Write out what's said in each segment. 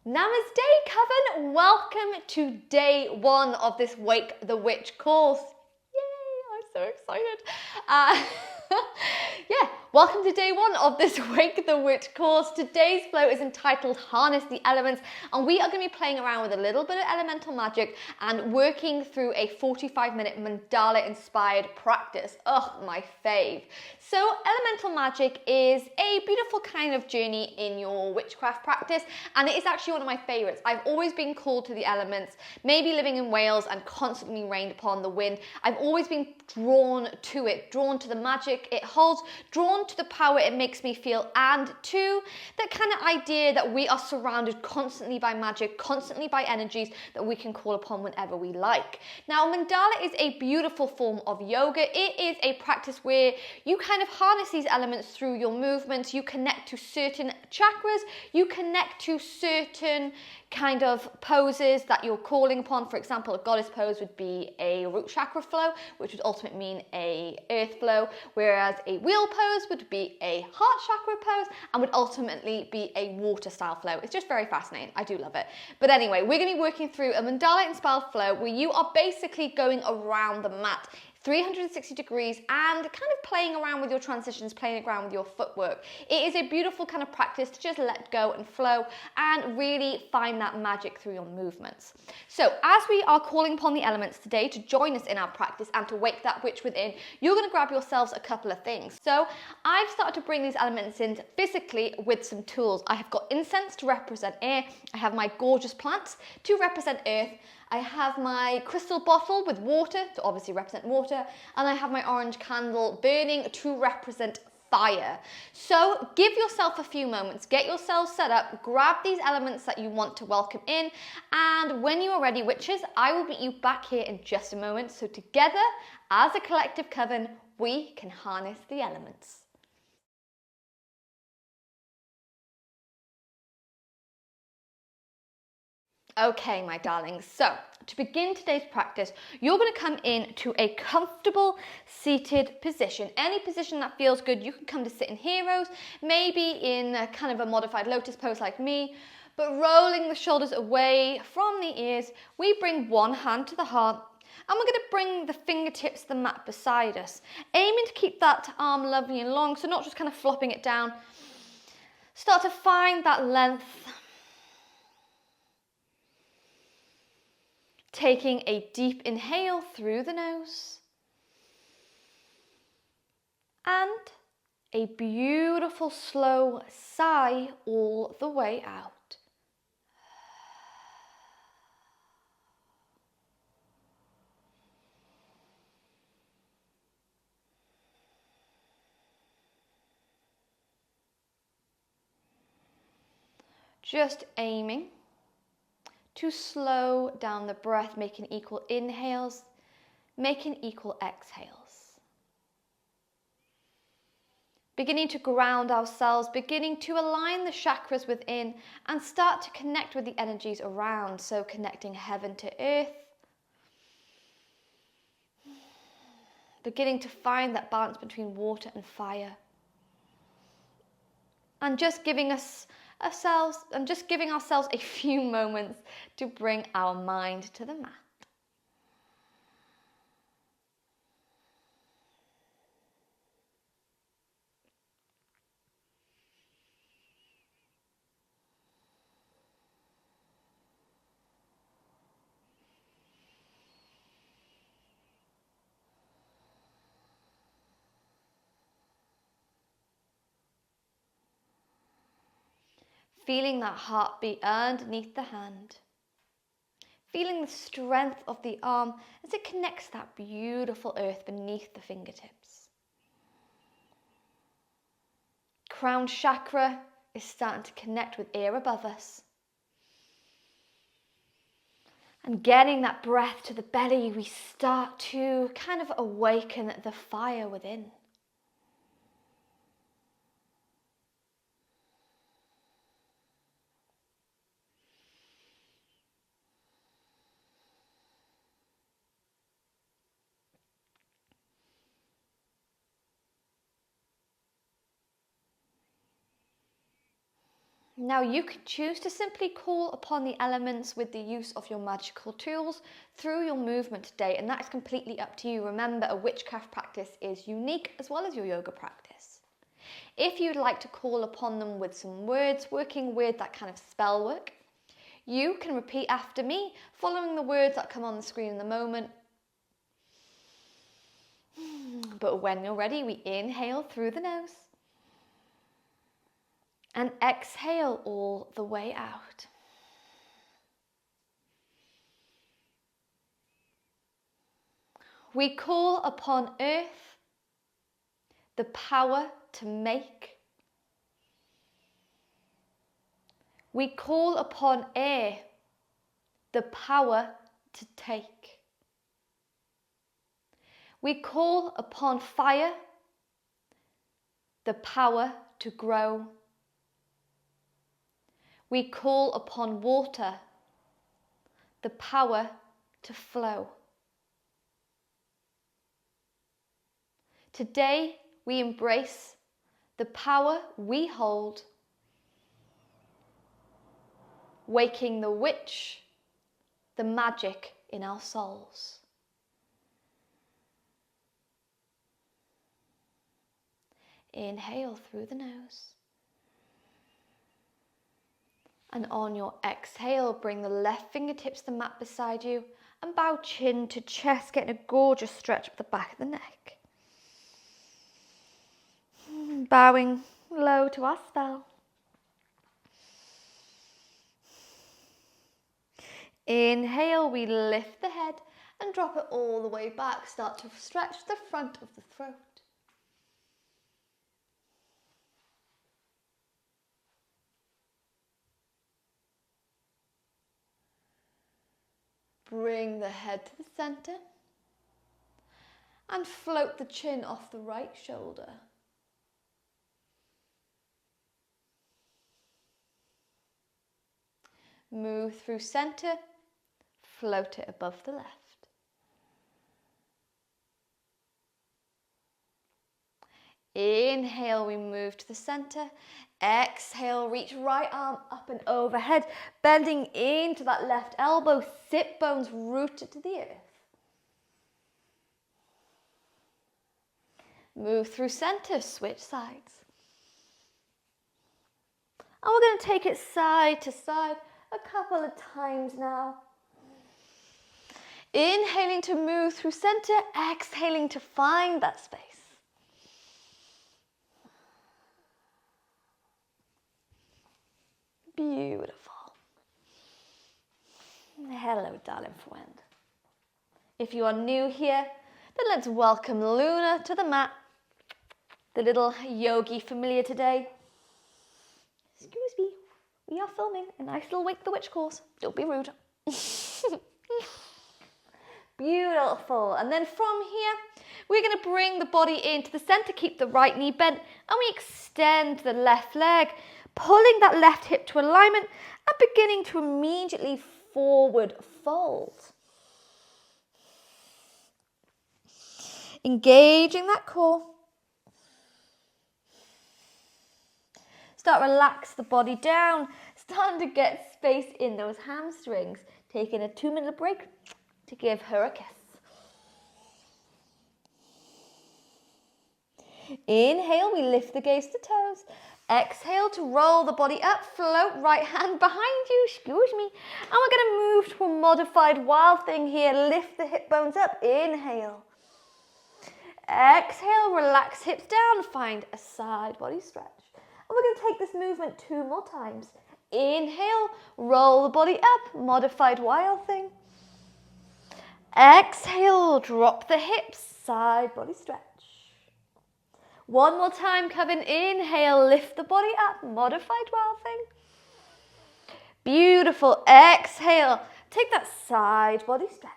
Namaste, Coven! Welcome to day one of this Wake the Witch course. Yay, I'm so excited. Yeah, welcome to day one of this Wake the Witch course. Today's flow is entitled Harness the Elements, and we are going to be playing around with a little bit of elemental magic and working through a 45-minute mandala inspired practice. Ugh, my fave. So elemental magic is a beautiful kind of journey in your witchcraft practice, and it is actually one of my favorites. I've always been called to the elements, maybe living in Wales and constantly rained upon the wind. I've always been drawn to it, drawn to the magic it holds, drawn to the power it makes me feel, and to that kind of idea that we are surrounded constantly by magic, constantly by energies that we can call upon whenever we like. Now, mandala is a beautiful form of yoga. It is a practice where you kind of harness these elements through your movements. You connect to certain chakras, you connect to certain kind of poses that you're calling upon. For example, a goddess pose would be a root chakra flow, which would ultimately mean a earth flow, whereas a wheel pose would be a heart chakra pose and would ultimately be a water style flow. It's just very fascinating. I do love it. But anyway, we're going to be working through a mandala inspired flow where you are basically going around the mat 360 degrees and kind of playing around with your transitions, playing around with your footwork. It is a beautiful kind of practice to just let go and flow and really find that magic through your movements. So as we are calling upon the elements today to join us in our practice and to wake that witch within, you're going to grab yourselves a couple of things. So I've started to bring these elements in physically with some tools. I have got incense to represent air. I have my gorgeous plants to represent earth. I have my crystal bottle with water to obviously represent water, and I have my orange candle burning to represent fire. So give yourself a few moments, get yourself set up, grab these elements that you want to welcome in, and when you are ready, witches, I will meet you back here in just a moment. So together, as a collective coven, we can harness the elements. Okay, my darlings, so to begin today's practice, you're going to come into a comfortable seated position. Any position that feels good. You can come to sit in heroes, maybe in a kind of a modified lotus pose like me, but rolling the shoulders away from the ears, we bring one hand to the heart, and we're going to bring the fingertips to the mat beside us, aiming to keep that arm lovely and long, so not just kind of flopping it down. Start to find that length. Taking a deep inhale through the nose and a beautiful slow sigh all the way out. Just aiming to slow down the breath, making equal inhales, making equal exhales. Beginning to ground ourselves, beginning to align the chakras within and start to connect with the energies around. So connecting heaven to earth. Beginning to find that balance between water and fire. And just giving ourselves a few moments to bring our mind to the mat. Feeling that heartbeat underneath the hand. Feeling the strength of the arm as it connects that beautiful earth beneath the fingertips. Crown chakra is starting to connect with air above us. And getting that breath to the belly, we start to kind of awaken the fire within. Now you can choose to simply call upon the elements with the use of your magical tools through your movement today, and that is completely up to you. Remember, a witchcraft practice is unique as well as your yoga practice. If you'd like to call upon them with some words, working with that kind of spell work, you can repeat after me, following the words that come on the screen in the moment. But when you're ready, we inhale through the nose and exhale all the way out. We call upon earth the power to make. We call upon air the power to take. We call upon fire the power to grow. We call upon water the power to flow. Today we embrace the power we hold, waking the witch, the magic in our souls. Inhale through the nose. And on your exhale, bring the left fingertips to the mat beside you and bow chin to chest, getting a gorgeous stretch up the back of the neck. Bowing low to our spell. Inhale, we lift the head and drop it all the way back. Start to stretch the front of the throat. Bring the head to the center and float the chin off the right shoulder. Move through center, float it above the left. Inhale, we move to the center. Exhale, reach right arm up and overhead, bending into that left elbow, sit bones rooted to the earth. Move through center, switch sides. And we're going to take it side to side a couple of times now. Inhaling to move through center, exhaling to find that space. Beautiful. Hello, darling friend. If you are new here, then let's welcome Luna to the mat, the little yogi familiar today. Excuse me, we are filming a nice little Wake the Witch course. Don't be rude. Beautiful. And then from here, we're going to bring the body into the center, keep the right knee bent, and we extend the left leg, pulling that left hip to alignment and beginning to immediately forward fold. Engaging that core. Start relax the body down. Starting to get space in those hamstrings. Taking a 2-minute break to give her a kiss. Inhale, we lift the gaze to toes. Exhale to roll the body up, float right hand behind you, excuse me. And we're going to move to a modified wild thing here. Lift the hip bones up, inhale. Exhale, relax hips down, find a side body stretch. And we're going to take this movement 2 more times. Inhale, roll the body up, modified wild thing. Exhale, drop the hips, side body stretch. 1 more time, Coven. Inhale, lift the body up, modified wild thing. Beautiful. Exhale, take that side body stretch.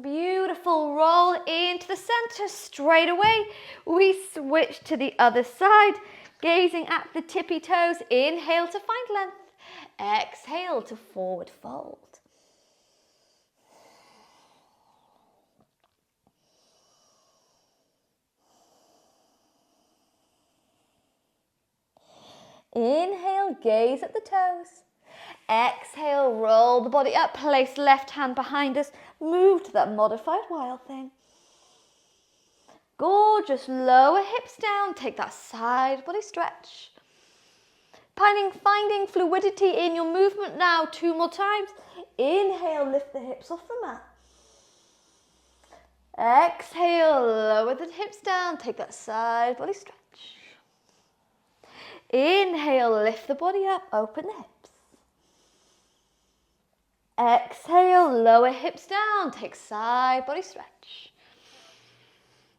Beautiful. Roll into the center. Straight away, we switch to the other side, gazing at the tippy toes. Inhale to find length. Exhale to forward fold. Inhale, gaze at the toes. Exhale, roll the body up, place left hand behind us, move to that modified wild thing. Gorgeous, lower hips down, take that side body stretch. Finding fluidity in your movement now, 2 more times. Inhale, lift the hips off the mat. Exhale, lower the hips down, take that side body stretch. Inhale, lift the body up, open the hips. Exhale, lower hips down, take side body stretch.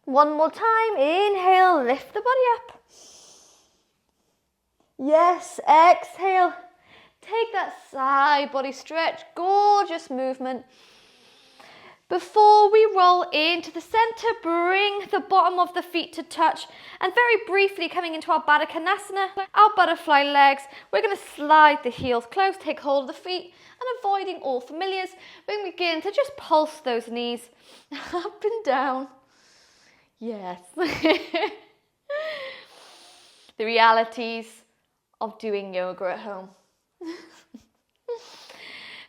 1 more time, inhale, lift the body up. Yes, exhale, take that side body stretch, gorgeous movement. Before we roll into the center, bring the bottom of the feet to touch, and very briefly coming into our Baddha Konasana, our butterfly legs, we're going to slide the heels close, take hold of the feet, and avoiding all familiars, we're going to begin to just pulse those knees up and down. Yes. The realities of doing yoga at home.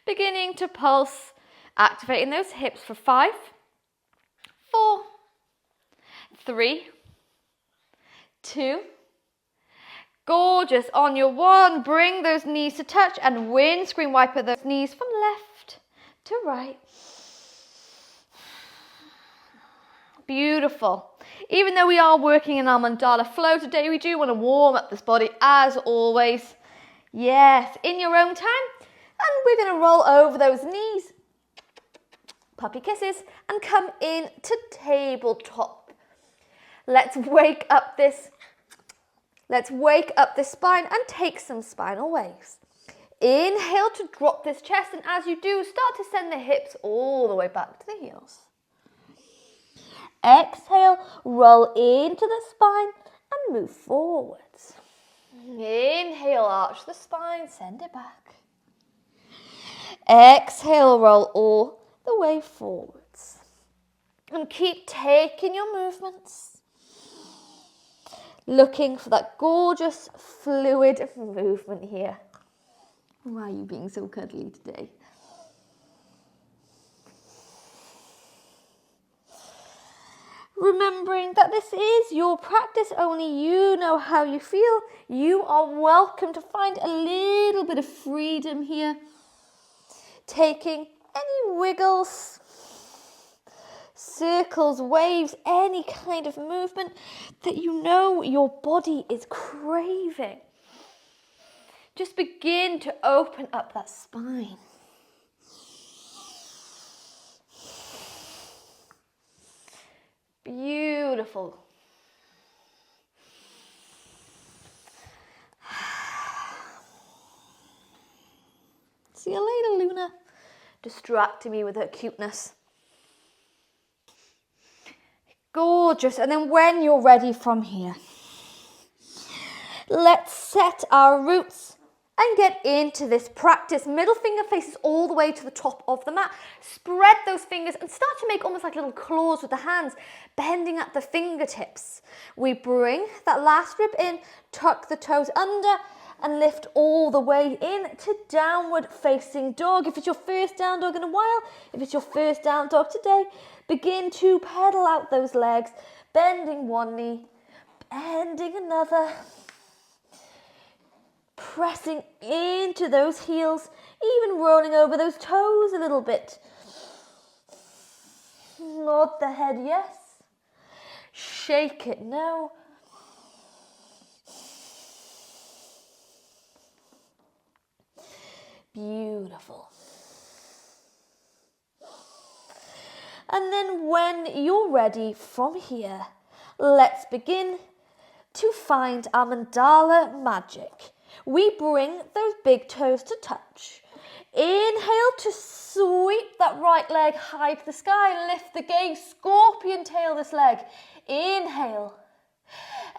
Beginning to pulse, activating those hips for 5, 4, 3, 2. Gorgeous. On your 1, bring those knees to touch and windscreen wiper those knees from left to right. Beautiful. Even though we are working in our Mandala flow today, we do want to warm up this body as always. Yes, in your own time. And we're going to roll over those knees. Puppy kisses and come in to tabletop. Let's wake up this spine and take some spinal waves. Inhale to drop this chest, and as you do, start to send the hips all the way back to the heels. Exhale, roll into the spine and move forwards. Inhale, arch the spine, send it back. Exhale, roll all the way forwards. And keep taking your movements. Looking for that gorgeous, fluid movement here. Why are you being so cuddly today? Remembering that this is your practice, only you know how you feel. You are welcome to find a little bit of freedom here. Taking any wiggles, circles, waves, any kind of movement that you know your body is craving. Just begin to open up that spine. Beautiful. See you later, Luna. Distracting me with her cuteness. Gorgeous. And then when you're ready from here, let's set our roots and get into this practice. Middle finger faces all the way to the top of the mat. Spread those fingers and start to make almost like little claws with the hands, bending at the fingertips. We bring that last rib in, tuck the toes under, and lift all the way in to downward facing dog. If it's your first down dog in a while, if it's your first down dog today, begin to pedal out those legs, bending one knee, bending another, pressing into those heels, even rolling over those toes a little bit. Nod the head yes, shake it no. Beautiful. And then when you're ready from here, let's begin to find our Mandala magic. We bring those big toes to touch. Inhale to sweep that right leg high to the sky. Lift the gaze, scorpion tail this leg. Inhale.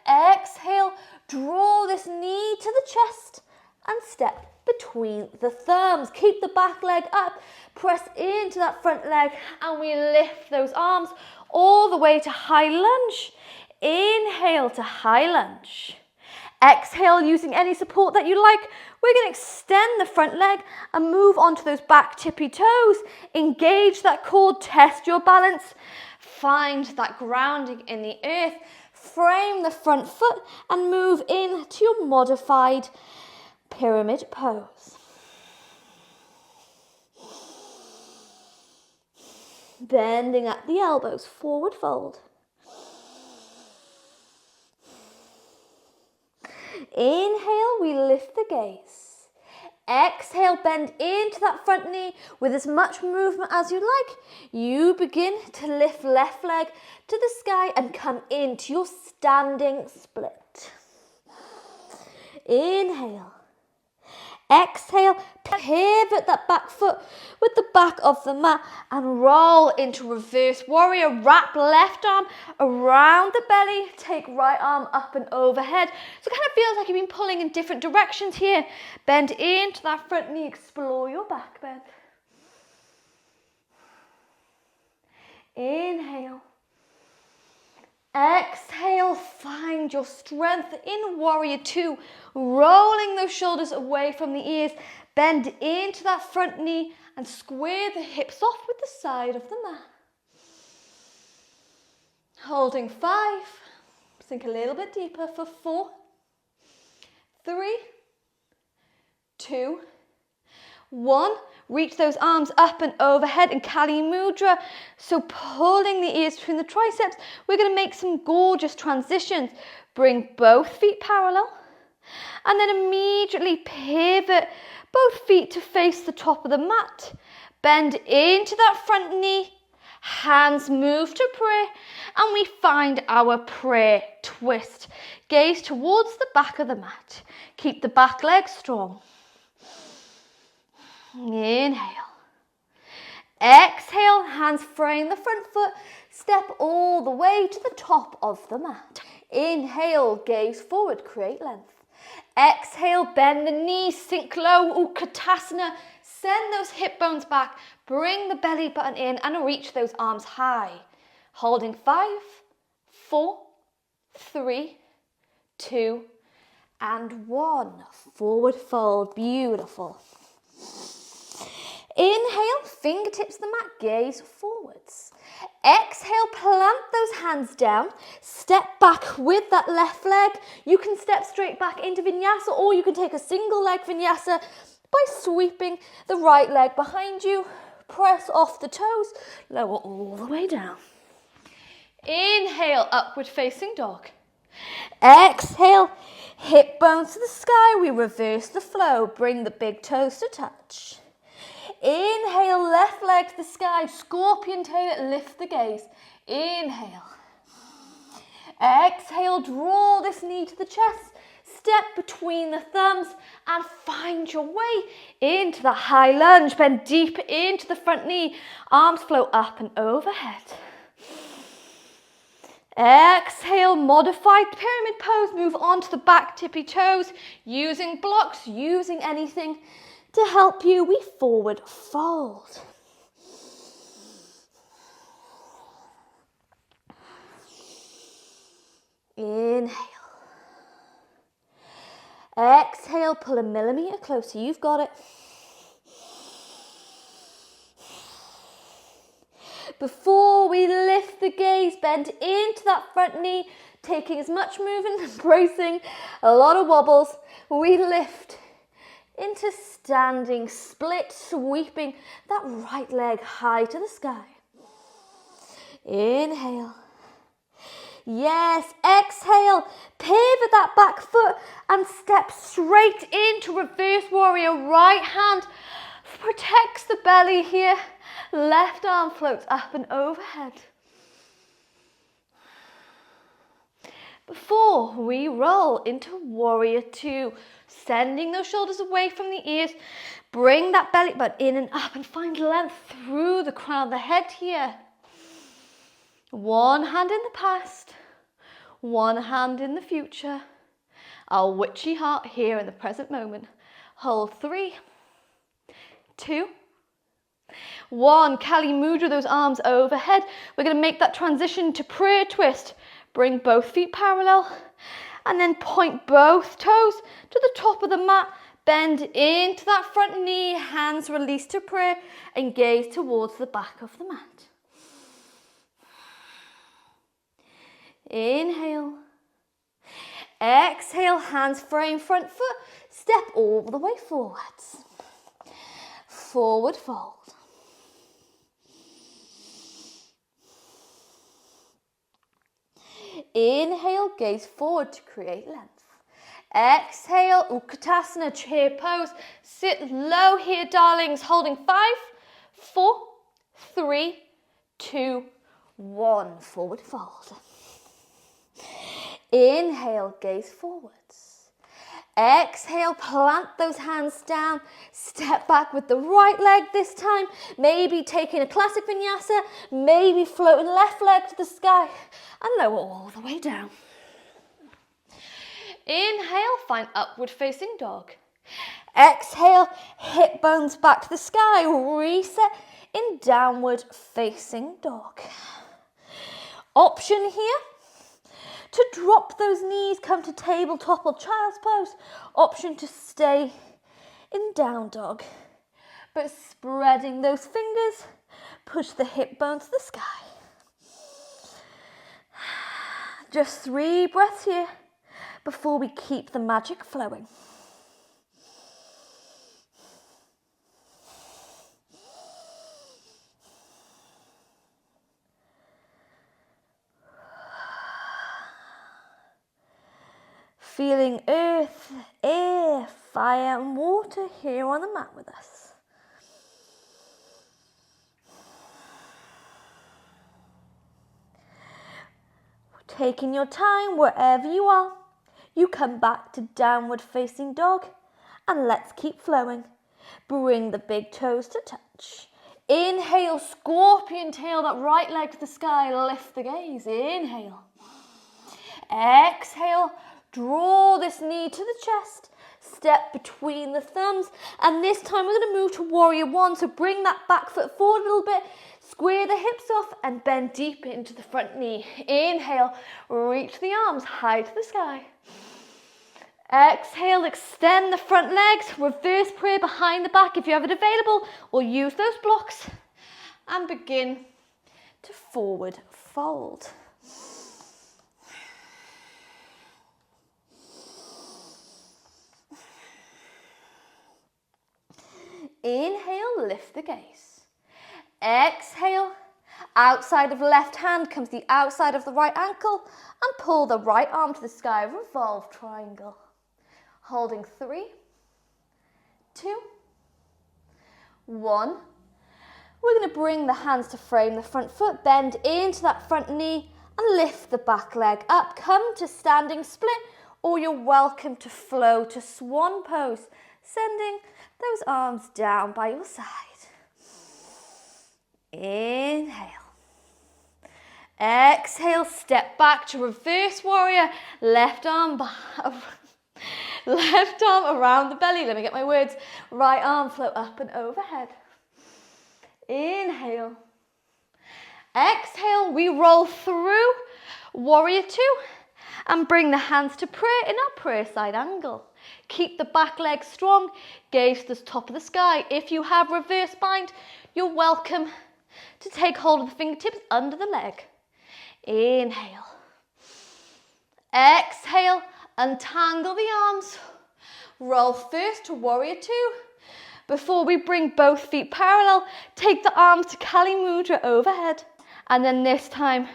Exhale, draw this knee to the chest and step between the thumbs. Keep the back leg up, press into that front leg, and we lift those arms all the way to high lunge. Inhale to high lunge. Exhale, using any support that you like. We're going to extend the front leg and move onto those back tippy toes. Engage that core, test your balance. Find that grounding in the earth. Frame the front foot and move into your modified pyramid pose. Bending at the elbows, forward fold. Inhale, we lift the gaze. Exhale, bend into that front knee with as much movement as you like. You begin to lift left leg to the sky and come into your standing split. Inhale. Exhale, pivot that back foot with the back of the mat and roll into reverse warrior. Wrap left arm around the belly, take right arm up and overhead. So it kind of feels like you've been pulling in different directions here. Bend into that front knee, explore your back bend. Inhale. Exhale, find your strength in warrior two, rolling those shoulders away from the ears. Bend into that front knee and square the hips off with the side of the mat. Holding 5, sink a little bit deeper for 4, 3, 2, 1. Reach those arms up and overhead in Kali Mudra. So pulling the ears between the triceps, we're going to make some gorgeous transitions. Bring both feet parallel and then immediately pivot both feet to face the top of the mat. Bend into that front knee, hands move to prayer, and we find our prayer twist. Gaze towards the back of the mat. Keep the back leg strong. Inhale. Exhale, hands frame the front foot, step all the way to the top of the mat. Inhale, gaze forward, create length. Exhale, bend the knees, sink low, Utkatasana. Send those hip bones back, bring the belly button in and reach those arms high. Holding 5, 4, 3, 2, and 1. Forward fold, beautiful. Inhale, fingertips to the mat, gaze forwards. Exhale, plant those hands down, step back with that left leg. You can step straight back into vinyasa or you can take a single leg vinyasa by sweeping the right leg behind you. Press off the toes, lower all the way down. Inhale, upward facing dog. Exhale, hip bones to the sky. We reverse the flow, bring the big toes to touch. Inhale, left leg to the sky, scorpion tail, lift the gaze. Inhale. Exhale, draw this knee to the chest, step between the thumbs and find your way into the high lunge. Bend deep into the front knee, arms flow up and overhead. Exhale, modified pyramid pose, move on to the back tippy toes, using blocks, using anything to help you, we forward fold. Inhale. Exhale, pull a millimeter closer, you've got it. Before we lift the gaze, bend into that front knee, taking as much movement, embracing a lot of wobbles, we lift into standing split, sweeping that right leg high to the sky. Inhale. Yes, exhale, pivot that back foot and step straight into reverse warrior. Right hand protects the belly here. Left arm floats up and overhead. Before we roll into warrior two, sending those shoulders away from the ears, bring that belly button in and up and find length through the crown of the head here. One hand in the past, one hand in the future. Our witchy heart here in the present moment. Hold 3, 2, 1. Kali Mudra, those arms overhead. We're going to make that transition to prayer twist. Bring both feet parallel and then point both toes to the top of the mat. Bend into that front knee, hands release to prayer, and gaze towards the back of the mat. Inhale. Exhale, hands frame front foot, step all the way forwards. Forward fold. Inhale, gaze forward to create length. Exhale, Utkatasana, chair pose. Sit low here, darlings, holding 5, 4, 3, 2, 1. Forward fold. Inhale, gaze forwards. Exhale, plant those hands down. Step back with the right leg this time. Maybe taking a classic vinyasa. Maybe floating left leg to the sky. And lower all the way down. Inhale, find upward facing dog. Exhale, hip bones back to the sky. Reset in downward facing dog. Option here to drop those knees, come to tabletop or child's pose. Option to stay in down dog. But spreading those fingers, push the hip bones to the sky. Just 3 breaths here before we keep the magic flowing. Feeling earth, air, fire and water here on the mat with us. Taking your time wherever you are, you come back to downward facing dog and let's keep flowing. Bring the big toes to touch. Inhale, scorpion tail, that right leg to the sky, lift the gaze. Inhale. Exhale. Draw this knee to the chest, step between the thumbs, and this time we're going to move to warrior 1, so bring that back foot forward a little bit, square the hips off and bend deep into the front knee. Inhale, reach the arms high to the sky. Exhale, extend the front legs, reverse prayer behind the back if you have it available, or use those blocks, and begin to forward fold. Inhale, lift the gaze. Exhale, outside of left hand comes the outside of the right ankle and pull the right arm to the sky, revolve triangle. Holding 3, 2, 1. We're going to bring the hands to frame the front foot, bend into that front knee and lift the back leg up. Come to standing split, or you're welcome to flow to swan pose, sending those arms down by your side. Inhale. Exhale, step back to reverse warrior. Left arm around the belly. Let me get my words. Right arm float up and overhead. Inhale. Exhale, we roll through warrior 2 and bring the hands to prayer in our prayer side angle. Keep the back leg strong, gaze to the top of the sky. If you have reverse bind, you're welcome to take hold of the fingertips under the leg. Inhale. Exhale, untangle the arms. Roll first to warrior 2. Before we bring both feet parallel, take the arms to Kali Mudra overhead. And then this time,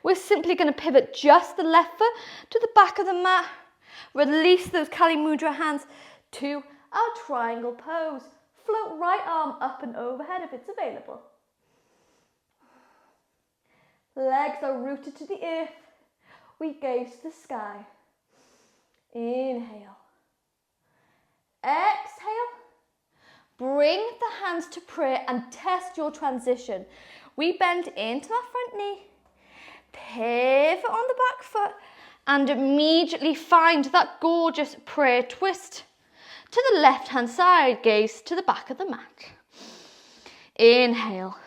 we're simply going to pivot just the left foot to the back of the mat. Release those Kali Mudra hands to our triangle pose. Float right arm up and overhead if it's available. Legs are rooted to the earth. We gaze to the sky. Inhale. Exhale. Bring the hands to prayer and test your transition. We bend into our front knee. Pivot on the back foot. And immediately find that gorgeous prayer twist. To the left hand side, gaze to the back of the mat. Inhale.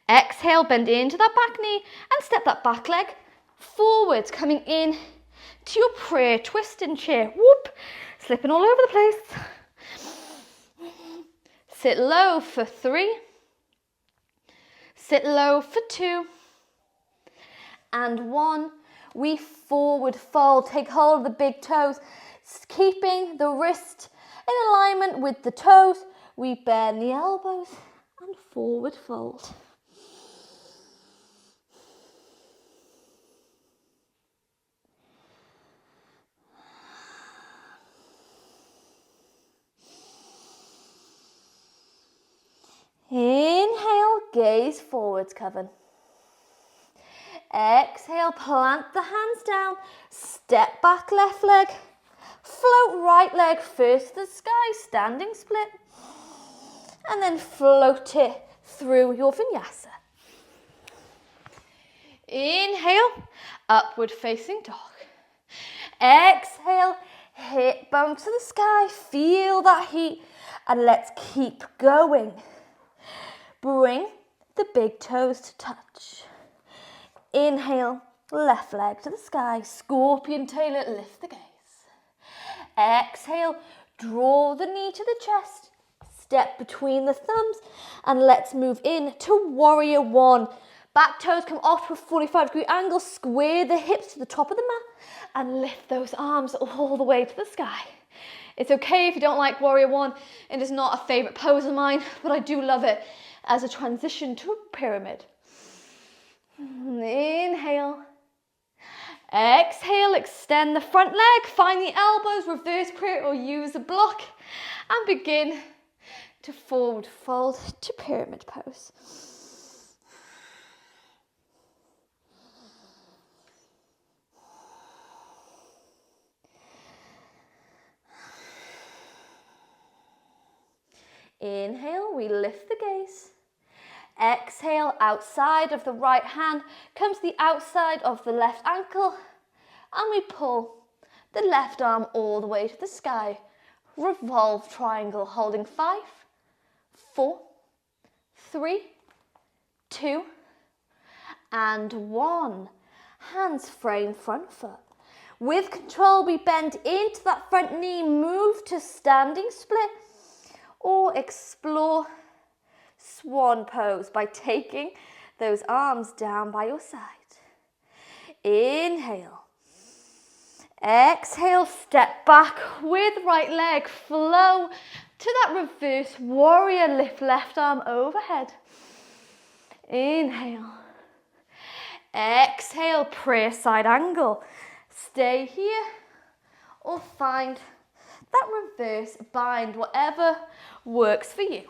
Exhale, bend into that back knee and step that back leg forwards, coming in to your prayer twist in chair. Whoop, slipping all over the place. Sit low for 3. Sit low for 2. And 1. We forward fold. Take hold of the big toes, keeping the wrist in alignment with the toes. We bend the elbows and forward fold. Inhale, gaze forwards, Coven. Exhale, plant the hands down, step back left leg, float right leg first to the sky, standing split, and then float it through your vinyasa. Inhale, upward facing dog. Exhale, hip bone to the sky, feel that heat, and let's keep going. Bring the big toes to touch. Inhale, left leg to the sky, scorpion tail it, lift the gaze. Exhale, draw the knee to the chest, step between the thumbs, and let's move in to warrior 1. Back toes come off to a 45-degree angle, square the hips to the top of the mat, and lift those arms all the way to the sky. It's okay if you don't like warrior 1, it is not a favourite pose of mine, but I do love it as a transition to a pyramid. Inhale. Exhale, extend the front leg, find the elbows, reverse prayer or use a block, and begin to forward fold to pyramid pose. Inhale, we lift the gaze. Exhale, outside of the right hand comes the outside of the left ankle, and we pull the left arm all the way to the sky. Revolve triangle, holding 5, 4, 3, 2, and 1. Hands frame front foot. With control, we bend into that front knee, move to standing split, or explore swan pose by taking those arms down by your side. Inhale. Exhale, step back with right leg, flow to that reverse warrior, lift left arm overhead. Inhale. Exhale, prayer side angle. Stay here or find that reverse bind, whatever works for you.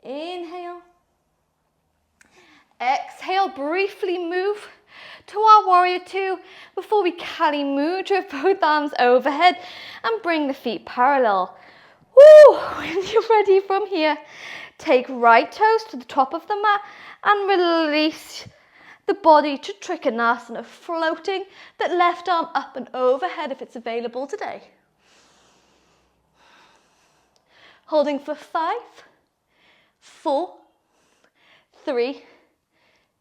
Inhale. Exhale, briefly move to our warrior 2 before we Kali Mudra, both arms overhead, and bring the feet parallel. Woo! When you're ready from here, take right toes to the top of the mat and release the body to Trikonasana, floating that left arm up and overhead if it's available today. Holding for 5, 4, 3,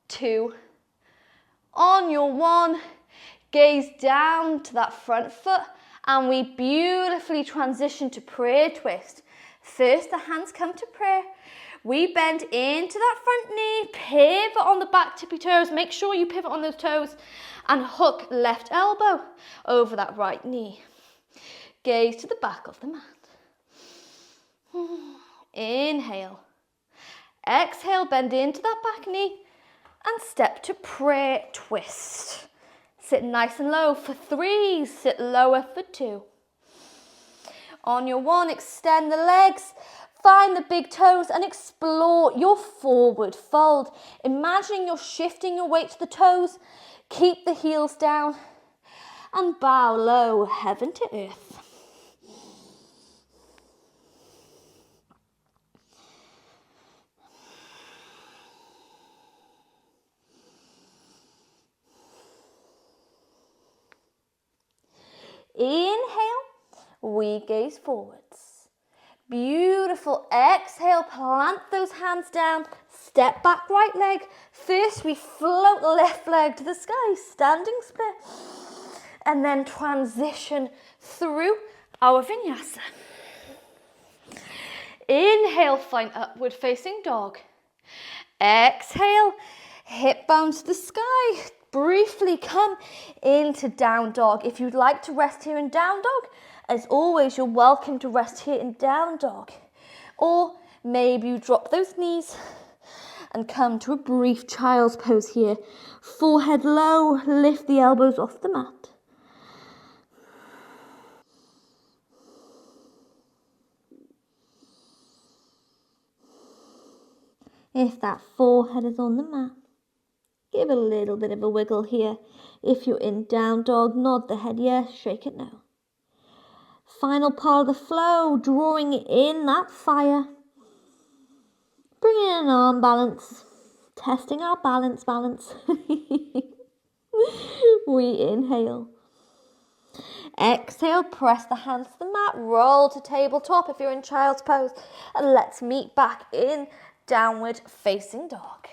2. On your 1, gaze down to that front foot, and we beautifully transition to prayer twist. First, the hands come to prayer. We bend into that front knee, pivot on the back tippy toes. Make sure you pivot on those toes and hook left elbow over that right knee. Gaze to the back of the mat. Inhale. Exhale, bend into that back knee and step to prayer twist. Sit nice and low for 3, sit lower for 2. On your 1, extend the legs. Find the big toes and explore your forward fold. Imagining you're shifting your weight to the toes. Keep the heels down and bow low, heaven to earth. Inhale, we gaze forwards. Beautiful. Exhale, plant those hands down. Step back, right leg. First, we float the left leg to the sky, standing split. And then transition through our vinyasa. Inhale, find upward facing dog. Exhale, hip bones to the sky. Briefly come into down dog. If you'd like to rest here in down dog, as always, you're welcome to rest here in down dog. Or maybe you drop those knees and come to a brief child's pose here. Forehead low, lift the elbows off the mat. If that forehead is on the mat, give a little bit of a wiggle here. If you're in down dog, nod the head yes, shake it no. Final part of the flow, drawing in that fire. Bringing in an arm balance, testing our balance. We inhale. Exhale, press the hands to the mat, roll to tabletop if you're in child's pose. And let's meet back in downward facing dog.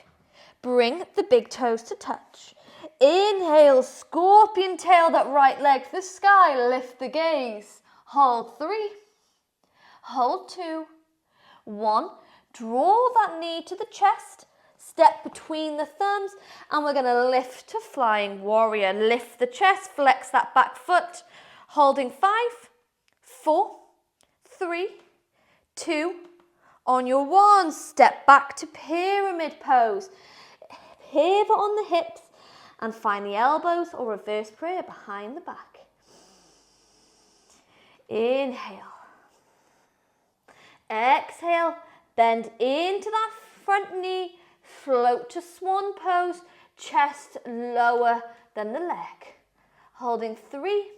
Bring the big toes to touch. Inhale, scorpion tail that right leg to the sky, lift the gaze. Hold 3, hold 2, 1. Draw that knee to the chest, step between the thumbs, and we're gonna lift to flying warrior. Lift the chest, flex that back foot, holding 5, 4, 3, 2, on your 1, step back to pyramid pose. Pivot on the hips and find the elbows or reverse prayer behind the back. Inhale. Exhale, bend into that front knee, float to swan pose, chest lower than the leg. Holding 3,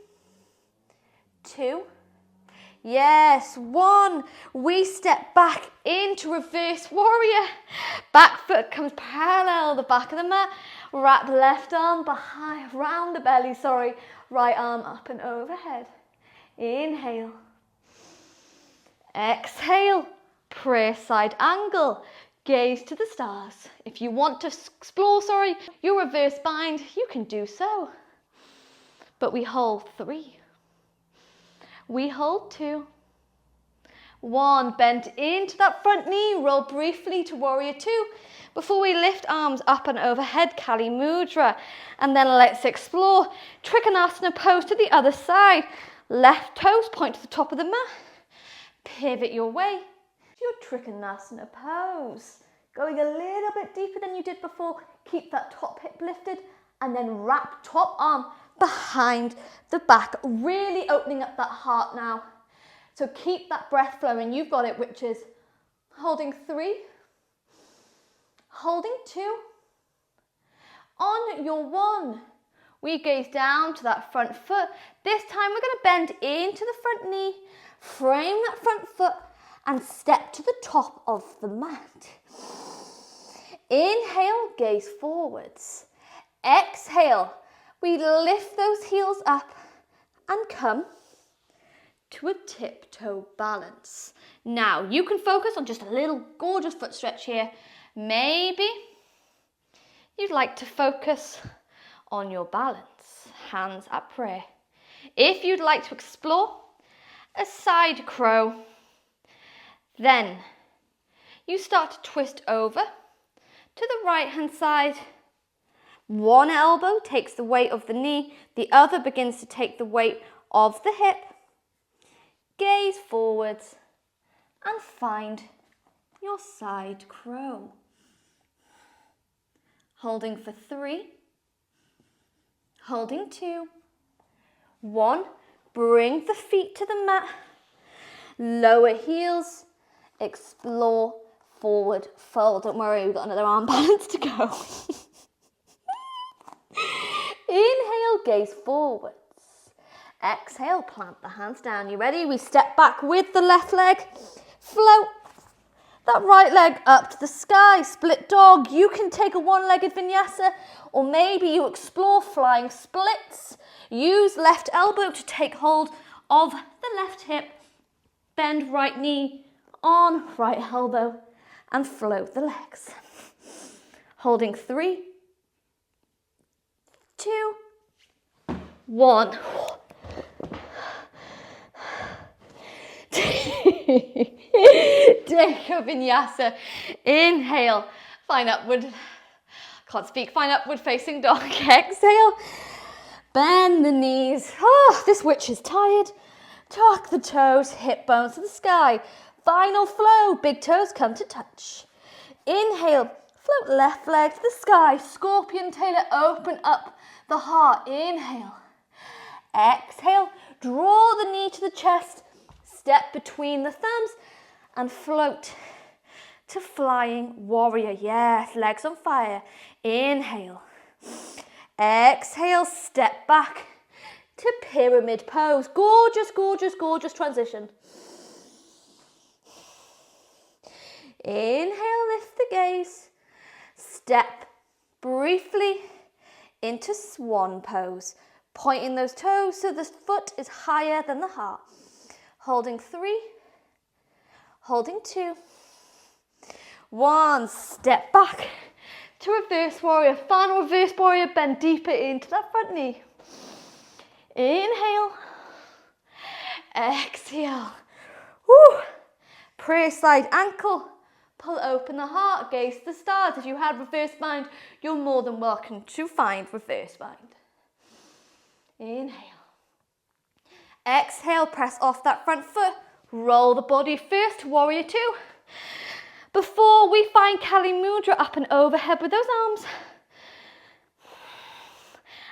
2, yes, 1. We step back into reverse warrior. Back foot comes parallel the back of the mat. Wrap left arm behind, round the belly, right arm up and overhead. Inhale. Exhale. Prayer side angle. Gaze to the stars. If you want to explore, your reverse bind, you can do so. But we hold 3. We hold 2. 1, bend into that front knee, roll briefly to warrior 2 before we lift arms up and overhead, Kali Mudra. And then let's explore Trikonasana pose to the other side. Left toes point to the top of the mat. Pivot your way to your Trikonasana pose. Going a little bit deeper than you did before. Keep that top hip lifted and then wrap top arm behind the back, really opening up that heart now. So keep that breath flowing. You've got it, which is holding 3, holding 2. On your 1, we gaze down to that front foot. This time we're going to bend into the front knee, frame that front foot and step to the top of the mat. Inhale, gaze forwards. Exhale, we lift those heels up and come to a tiptoe balance. Now, you can focus on just a little gorgeous foot stretch here. Maybe you'd like to focus on your balance, hands at prayer. If you'd like to explore a side crow, then you start to twist over to the right hand side. One elbow takes the weight of the knee, the other begins to take the weight of the hip. Gaze forwards and find your side crow. Holding for 3, holding 2, 1, bring the feet to the mat, lower heels, explore, forward, fold. Don't worry, we've got another arm balance to go. Inhale, gaze forwards. Exhale, plant the hands down. You ready? We step back with the left leg. Float that right leg up to the sky. Split dog. You can take a one-legged vinyasa, or maybe you explore flying splits. Use left elbow to take hold of the left hip. Bend right knee, on, right elbow, and float the legs. Holding 3, 2, 1. Take a vinyasa. Inhale, find upward. Can't speak. Find upward facing dog. Exhale. Bend the knees. Oh, this witch is tired. Tuck the toes, hip bones to the sky. Final flow. Big toes come to touch. Inhale. Float left leg to the sky. Scorpion tailor. Open up the heart. Inhale. Exhale. Draw the knee to the chest. Step between the thumbs and float to flying warrior. Yes, legs on fire. Inhale. Exhale, step back to pyramid pose. Gorgeous, gorgeous, gorgeous transition. Inhale, lift the gaze. Step briefly into swan pose. Pointing those toes so the foot is higher than the heart. Holding 3, holding 2, 1, step back to reverse warrior. Final reverse warrior, bend deeper into that front knee. Inhale, exhale. Woo. Prayer slide ankle, pull open the heart, gaze the stars. If you had reverse bind, you're more than welcome to find reverse bind. Inhale. Exhale, press off that front foot, roll the body first, warrior 2. Before we find Kali Mudra, up and overhead with those arms.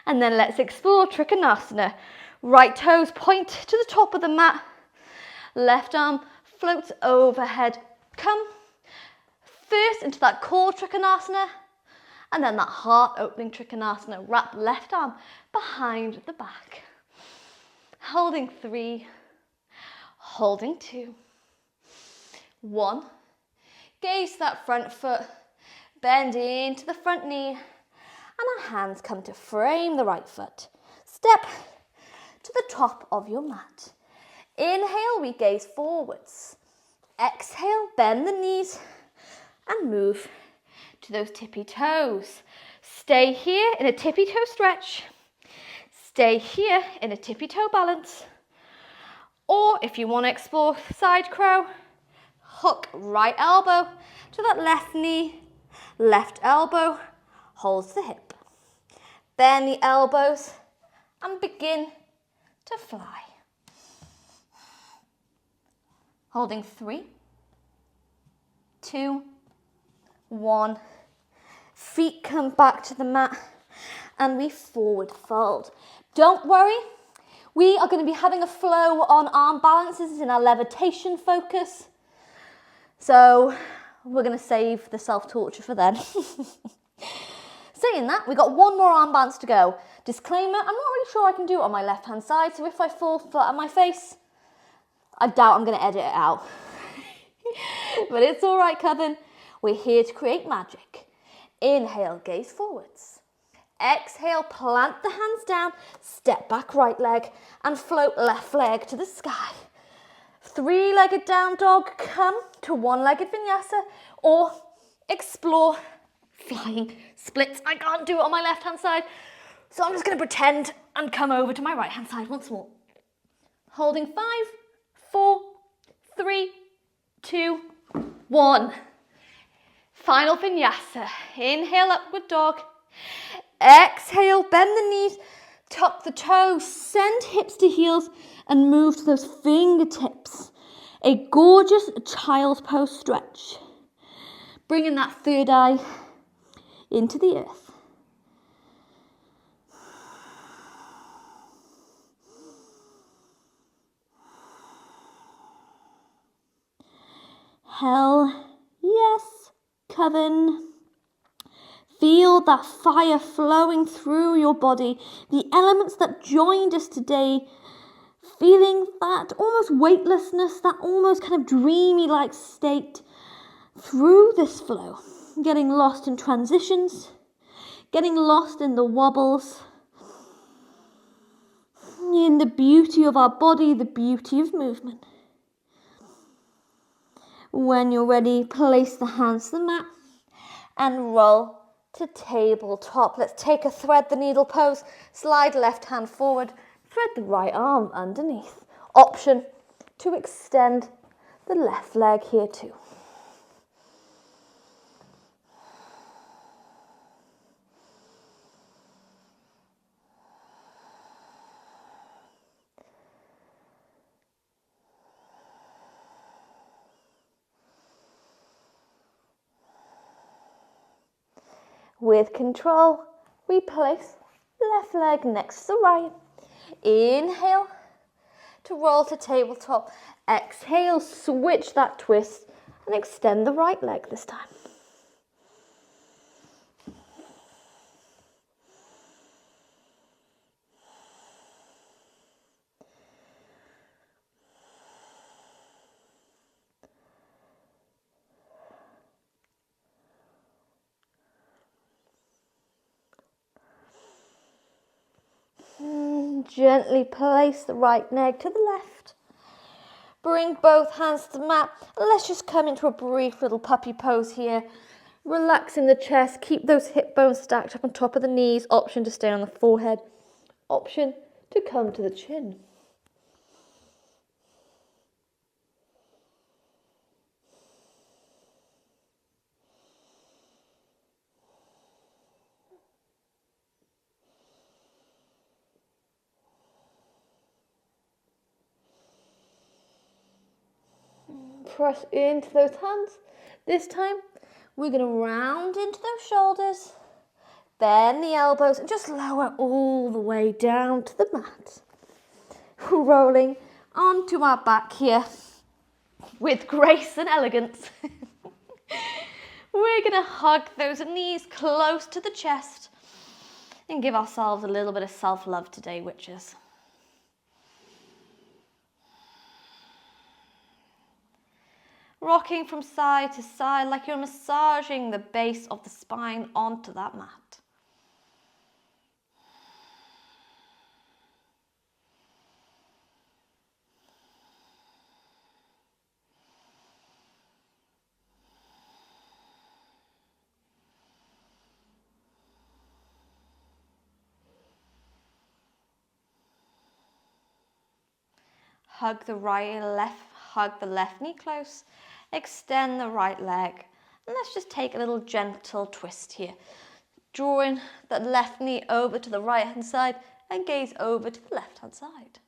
And then let's explore Trikonasana. Right toes point to the top of the mat. Left arm floats overhead. Come first into that core Trikonasana. And then that heart opening Trikonasana. Wrap left arm behind the back. Holding 3, holding 2, 1. Gaze that front foot, bend into the front knee, and our hands come to frame the right foot. Step to the top of your mat. Inhale, we gaze forwards. Exhale, bend the knees and move to those tippy toes. Stay here in a tippy toe stretch. Stay here in a tippy toe balance. Or if you want to explore side crow, hook right elbow to that left knee, left elbow holds the hip. Bend the elbows and begin to fly. Holding 3, 2, 1. Feet come back to the mat and we forward fold. Don't worry, we are going to be having a flow on arm balances in our levitation focus. So we're going to save the self-torture for then. Saying that, we've got one more arm balance to go. Disclaimer, I'm not really sure I can do it on my left-hand side, so if I fall flat on my face, I doubt I'm going to edit it out. But it's all right, Coven. We're here to create magic. Inhale, gaze forwards. Exhale, plant the hands down, step back right leg and float left leg to the sky. 3-legged down dog, come to 1-legged vinyasa or explore flying splits. I can't do it on my left hand side, so I'm just going to pretend and come over to my right hand side once more. Holding 5, 4, 3, 2, 1. Final vinyasa. Inhale, upward dog. Exhale, bend the knees, tuck the toes, send hips to heels and move to those fingertips. A gorgeous child's pose stretch. Bringing that third eye into the earth. Hell yes, Coven. Feel that fire flowing through your body, the elements that joined us today, feeling that almost weightlessness, that almost kind of dreamy-like state through this flow, getting lost in transitions, getting lost in the wobbles, in the beauty of our body, the beauty of movement. When you're ready, place the hands to the mat and roll to tabletop. Let's take a thread the needle pose. Slide left hand forward, thread the right arm underneath. Option to extend the left leg here too. With control, we place left leg next to right. Inhale to roll to tabletop. Exhale, switch that twist and extend the right leg this time. Gently place the right leg to the left. Bring both hands to the mat. And let's just come into a brief little puppy pose here. Relaxing the chest. Keep those hip bones stacked up on top of the knees. Option to stay on the forehead. Option to come to the chin. Press into those hands. This time, we're going to round into those shoulders, bend the elbows, and just lower all the way down to the mat. Rolling onto our back here with grace and elegance. We're going to hug those knees close to the chest and give ourselves a little bit of self-love today, witches. Rocking from side to side like you're massaging the base of the spine onto that mat. Hug the left knee close. Extend the right leg. And let's just take a little gentle twist here. Drawing that left knee over to the right hand side and gaze over to the left hand side.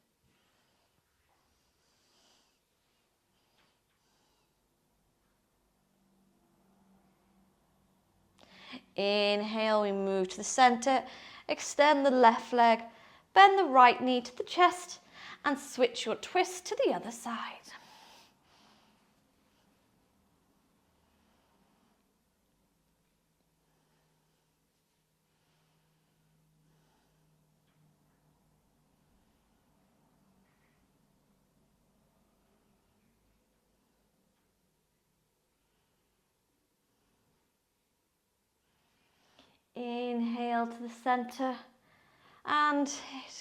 Inhale, we move to the center. Extend the left leg. Bend the right knee to the chest and switch your twist to the other side. Inhale to the center. And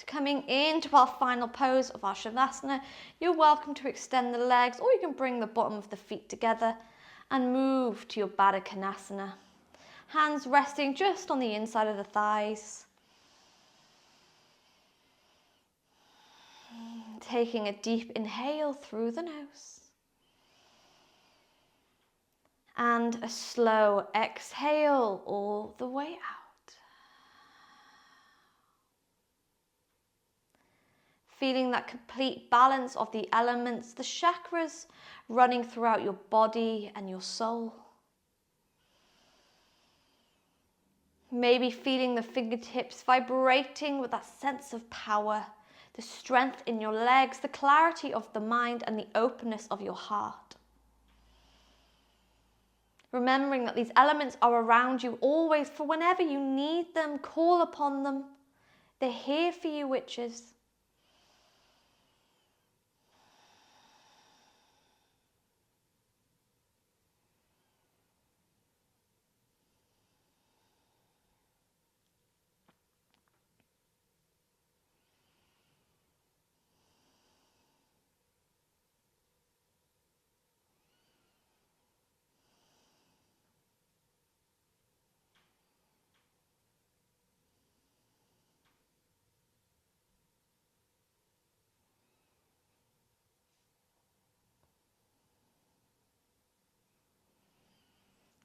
coming into our final pose of our Savasana, you're welcome to extend the legs, or you can bring the bottom of the feet together and move to your Baddha Konasana. Hands resting just on the inside of the thighs. Taking a deep inhale through the nose. And a slow exhale all the way out. Feeling that complete balance of the elements, the chakras running throughout your body and your soul. Maybe feeling the fingertips vibrating with that sense of power, the strength in your legs, the clarity of the mind and the openness of your heart. Remembering that these elements are around you always for whenever you need them, call upon them. They're here for you, witches.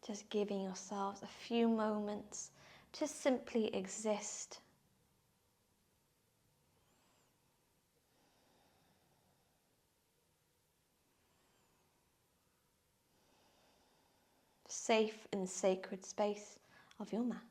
Just giving yourselves a few moments to simply exist. Safe in the sacred space of your mat.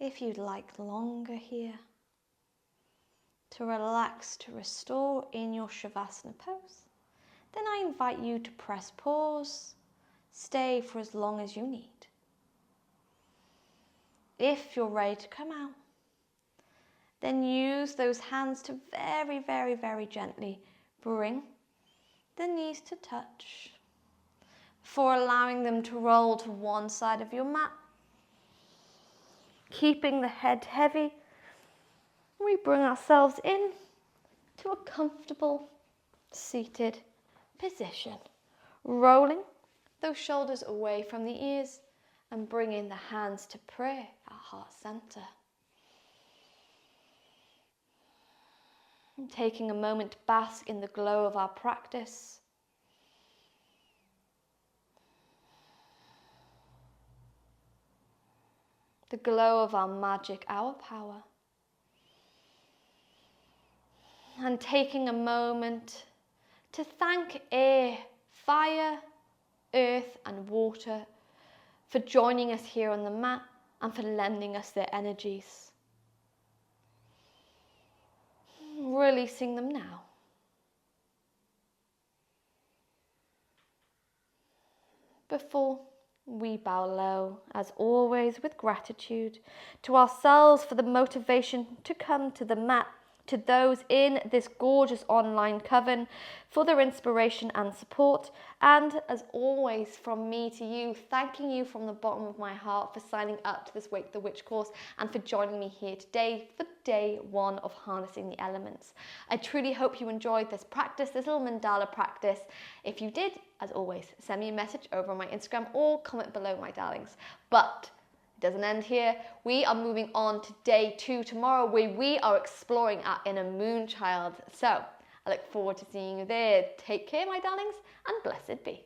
If you'd like longer here, to relax, to restore in your Savasana pose, then I invite you to press pause, stay for as long as you need. If you're ready to come out, then use those hands to very, very, very gently bring the knees to touch, before allowing them to roll to one side of your mat. Keeping the head heavy, we bring ourselves in to a comfortable seated position, rolling those shoulders away from the ears and bringing the hands to prayer at heart center. And taking a moment to bask in the glow of our practice. The glow of our magic, our power. And taking a moment to thank air, fire, earth and water for joining us here on the mat and for lending us their energies. Releasing them now. Before we bow low, as always, with gratitude to ourselves for the motivation to come to the mat, to those in this gorgeous online coven for their inspiration and support, and as always from me to you, thanking you from the bottom of my heart for signing up to this Wake the Witch course and for joining me here today for day one of harnessing the elements. I truly hope you enjoyed this practice, this little mandala practice. If you did, as always, send me a message over on my Instagram or comment below, my darlings. But it doesn't end here. We are moving on to day 2 tomorrow, where we are exploring our inner moon child. So I look forward to seeing you there. Take care, my darlings, and blessed be.